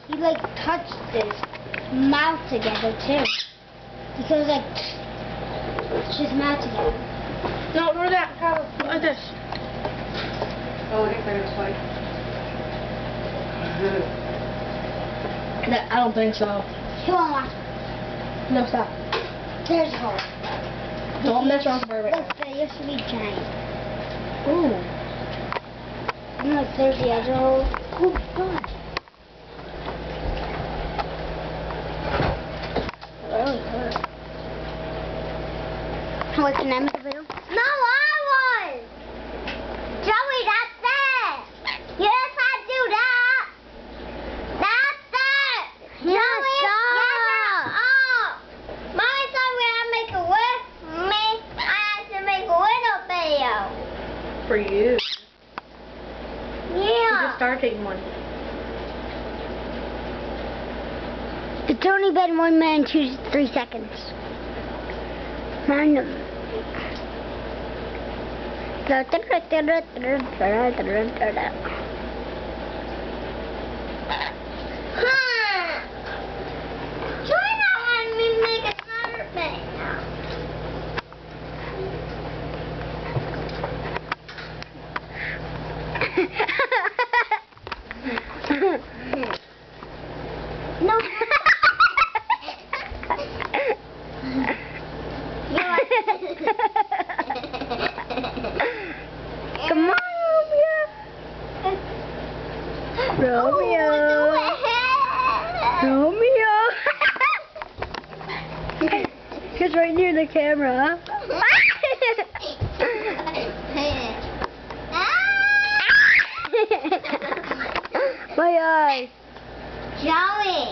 he like touched his mouth together too. Because like his mouth together. No, ignore that. Like this. Oh, I think they're gonna fight. I don't think so. Come on, watch. No, stop. There's a hole. Don't mess around with her. Look, there used to be giant. Ooh. And look, there's the other hole. Oh God. Really hurt. Wait, can I make a video? No, I was! Joey, that's it! Yes, I do that! That's it! Joey, yes, Mommy told me I make a I had to make a little video. For you. You Yeah. just started taking one. It's only been 1 minute and 3 seconds. Random. Try not letting me make another thing now. No. Come on, Romeo. Romeo. He's right near the camera. My eyes. Joey.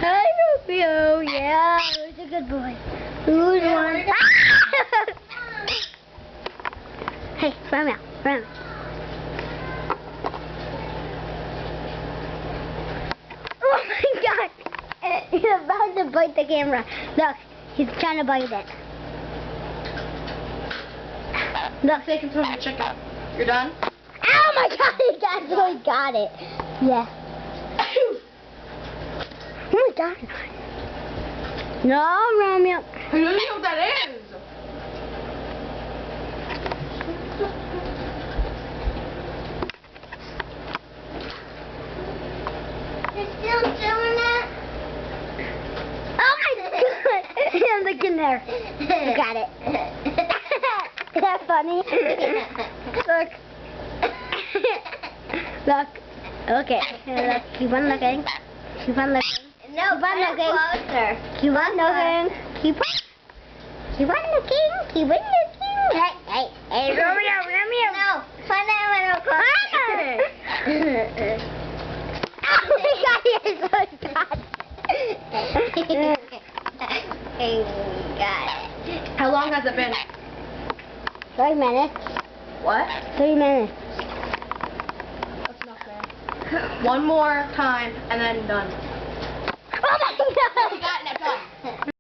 Hi, Romeo. Yeah, who's a good boy? Who's one? Hey, Romeo. Romeo. Oh my God! He's about to bite the camera. Look, he's trying to bite it. Look. Take him from the chicken. You're done? Oh my God! He actually got it. Yeah. Oh my God. No, Romeo. I don't know what that is. You're still doing it? Oh my God! Look in there. You got it. Is that funny? Look. Look. Okay. Look. Keep on looking. Keep on looking. No, keep on looking. closer. Keep on looking. Keep on. Keep on looking. Keep on looking. Hey, Romeo, Romeo. No, find that little closer. Oh my God, you're so bad. Got it. How long has it been? 3 minutes. What? 3 minutes. That's not fair. One more time and then done. Oh my God. You got it, now done.